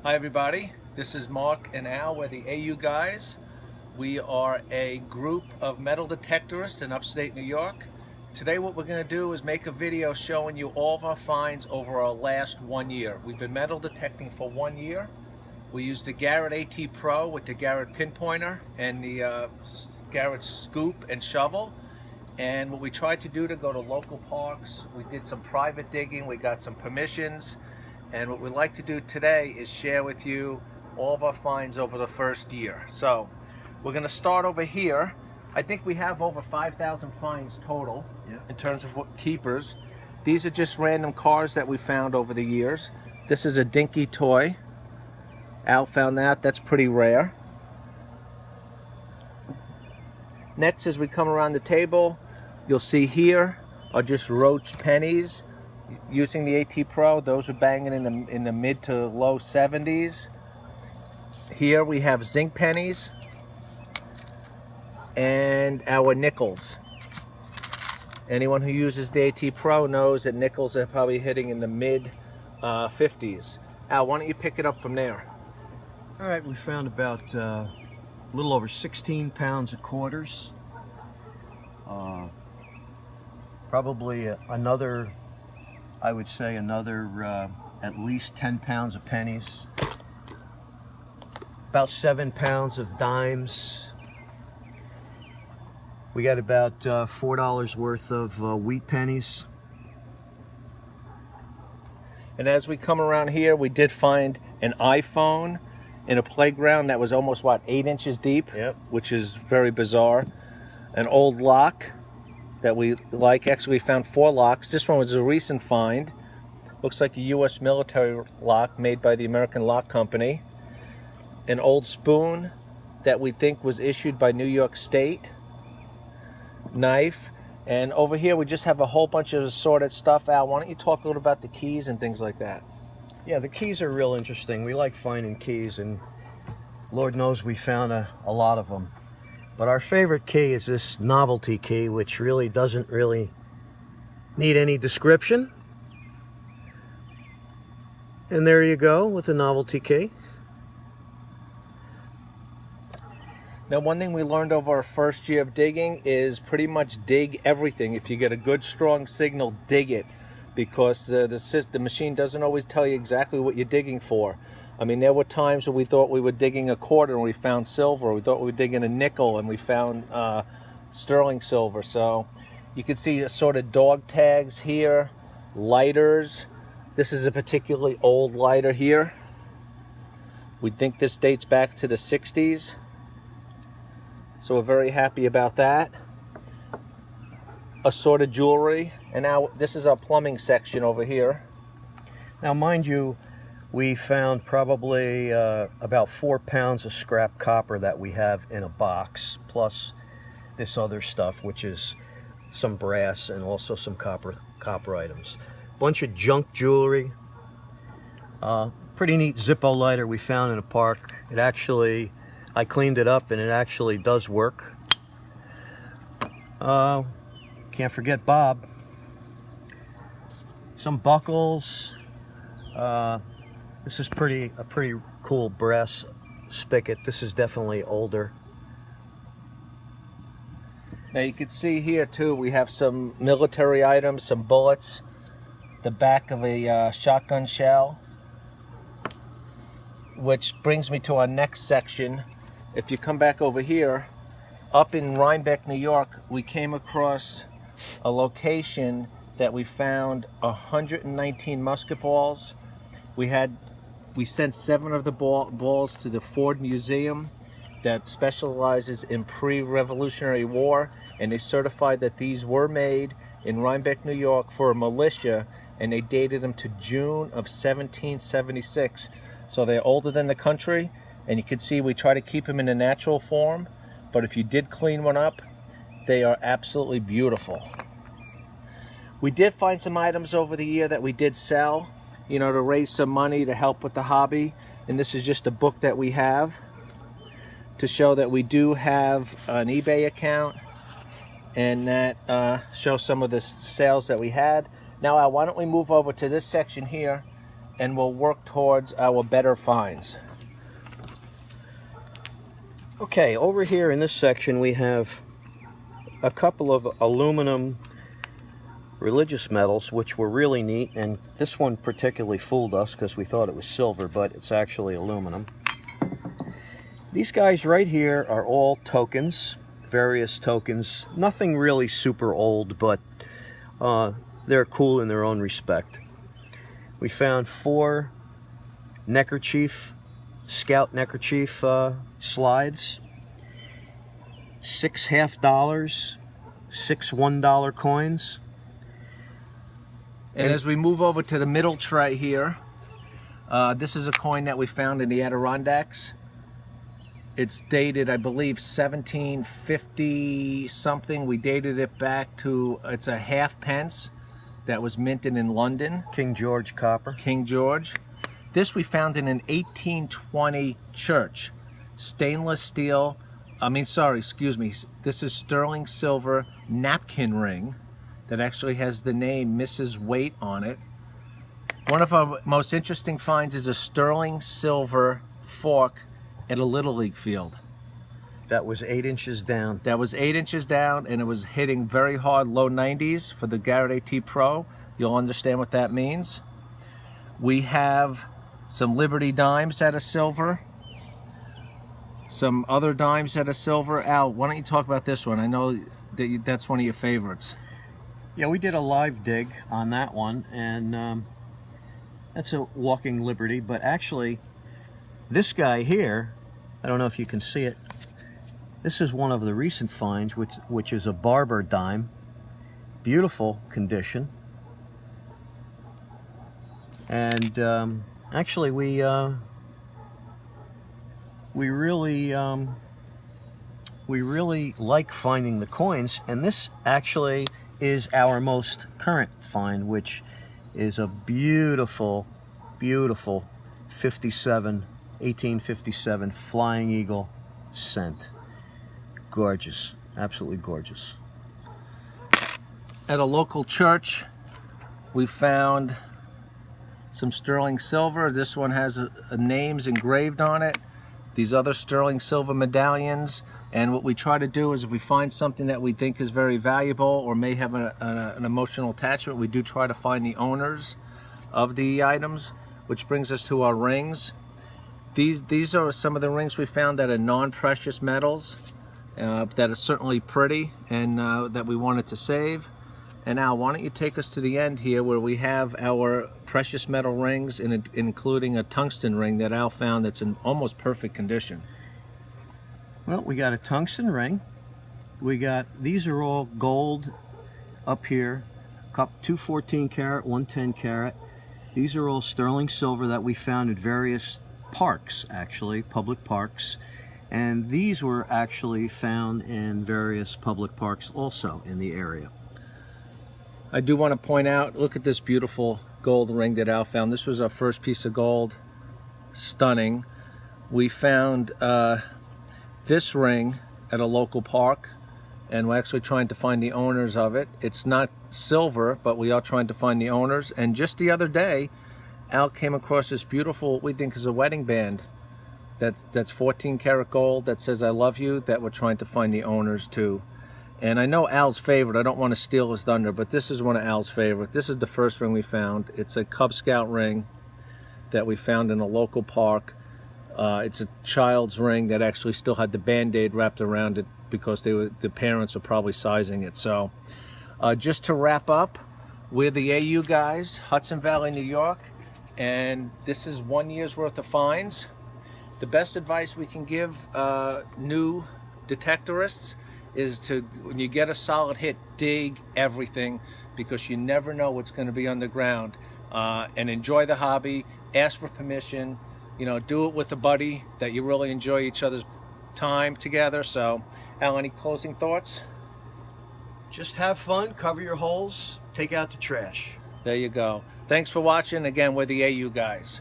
Hi everybody, this is Mark and Al. We're the AU guys. We are a group of metal detectorists in upstate New York. Today what we're going to do is make a video showing you all of our finds over our last 1 year. We've been metal detecting for 1 year. We used the Garrett AT Pro with the Garrett pinpointer and the Garrett scoop and shovel. And what we tried to do to go to local parks, we did some private digging, we got some permissions. And what we'd like to do today is share with you all of our finds over the first year. So we're going to start over here. I think we have over 5,000 finds total in terms of keepers. These are just random cars that we found over the years. This is a dinky toy. Al found that. That's pretty rare. Next, as we come around the table, you'll see here are just roached pennies. Using the AT Pro, those are banging in the mid to low 70s. Here we have zinc pennies and our nickels. Anyone who uses the AT Pro knows that nickels are probably hitting in the mid 50s. Al, why don't you pick it up from there? All right, we found about a little over 16 pounds of quarters. Probably another, I would say another at least 10 pounds of pennies. About 7 pounds of dimes. We got about $4 worth of wheat pennies. And as we come around here, we did find an iPhone in a playground that was almost, what, 8 inches deep? Yep. Which is very bizarre. An old lock that we like. Actually, we found 4 locks. This one was a recent find. Looks like a U.S. military lock made by the American Lock Company. An old spoon that we think was issued by New York State. Knife. And over here we just have a whole bunch of assorted stuff. Al, why don't you talk a little about the keys and things like that? Yeah, the keys are real interesting. We like finding keys, and Lord knows we found a lot of them. But our favorite key is this novelty key, which really doesn't need any description. And there you go with the novelty key. Now, one thing we learned over our first year of digging is pretty much dig everything. If you get a good strong signal, dig it, because the machine doesn't always tell you exactly what you're digging for. I mean, there were times when we thought we were digging a quarter and we found silver. We thought we were digging a nickel and we found sterling silver. So you can see assorted dog tags here, lighters. This is a particularly old lighter here. We think this dates back to the 60s. So we're very happy about that. Assorted jewelry. And now this is our plumbing section over here. Now, mind you, we found probably about 4 pounds of scrap copper that we have in a box, plus this other stuff, which is some brass and also some copper items. Bunch of junk jewelry. Pretty neat Zippo lighter we found in a park. It actually, I cleaned it up and it actually does work. Can't forget Bob. Some buckles. This is a pretty cool brass spigot. This is definitely older. Now you can see here too, we have some military items, some bullets, the back of a shotgun shell, which brings me to our next section. If you come back over here, up in Rhinebeck, New York, we came across a location that we found 119 musket balls. We sent 7 of the balls to the Ford Museum that specializes in pre-Revolutionary War, and they certified that these were made in Rhinebeck, New York for a militia, and they dated them to June of 1776. So they're older than the country, and you can see we try to keep them in a natural form, but if you did clean one up, they are absolutely beautiful. We did find some items over the year that we did sell, you know, to raise some money to help with the hobby. And this is just a book that we have to show that we do have an eBay account, and that shows some of the sales that we had. Now, why don't we move over to this section here and we'll work towards our better finds. Okay, over here in this section we have a couple of aluminum religious medals, which were really neat, and this one particularly fooled us because we thought it was silver, but it's actually aluminum. These guys right here are all tokens, various tokens, nothing really super old, but they're cool in their own respect. We found 4 neckerchief, scout neckerchief slides, 6 half-dollars, 6 $1 coins. And as we move over to the middle tray here, this is a coin that we found in the Adirondacks. It's dated, I believe, 1750 something. We dated it back to, it's a half-pence that was minted in London. King George copper. King George. This we found in an 1820 church. Stainless steel, this is sterling silver napkin ring that actually has the name Mrs. Waite on it. One of our most interesting finds is a sterling silver fork at a Little League field. That was 8 inches down. That was 8 inches down, and it was hitting very hard, low 90s for the Garrett AT Pro. You'll understand what that means. We have some Liberty dimes that are silver. Some other dimes that are silver. Al, why don't you talk about this one? I know that that's one of your favorites. Yeah, we did a live dig on that one, and that's a walking Liberty, but actually this guy here, I don't know if you can see it, this is one of the recent finds, which is a barber dime. Beautiful condition. And actually we really like finding the coins, and this actually is our most current find, which is a beautiful 1857 Flying Eagle cent. Gorgeous, absolutely gorgeous. At a local church, we found some sterling silver. This one has names engraved on it. These other sterling silver medallions. And what we try to do is, if we find something that we think is very valuable or may have an emotional attachment, we do try to find the owners of the items, which brings us to our rings. These are some of the rings we found that are non-precious metals, that are certainly pretty and that we wanted to save. And now, why don't you take us to the end here where we have our precious metal rings, including a tungsten ring that Al found that's in almost perfect condition. Well, we got a tungsten ring. These are all gold up here. 2 14 karat, 1 10 karat. These are all sterling silver that we found at various parks, actually, public parks. And these were actually found in various public parks also in the area. I do want to point out, look at this beautiful gold ring that Al found. This was our first piece of gold. Stunning. We found this ring at a local park, and we're actually trying to find the owners of it. It's not silver, but we are trying to find the owners. And just the other day, Al came across this beautiful, what we think is a wedding band. That's 14 karat gold that says I love you, that we're trying to find the owners too. And I know Al's favorite, I don't want to steal his thunder, but this is one of Al's favorite. This is the first ring we found. It's a Cub Scout ring that we found in a local park. It's a child's ring that actually still had the Band-Aid wrapped around it because the parents were probably sizing it. So just to wrap up, we're the AU guys, Hudson Valley, New York, and this is 1 year's worth of finds. The best advice we can give new detectorists is to, when you get a solid hit, dig everything, because you never know what's going to be underground. And enjoy the hobby, ask for permission, do it with a buddy that you really enjoy each other's time together. So, Al, any closing thoughts? Just have fun, cover your holes, take out the trash. There you go. Thanks for watching. Again, we're the AU guys.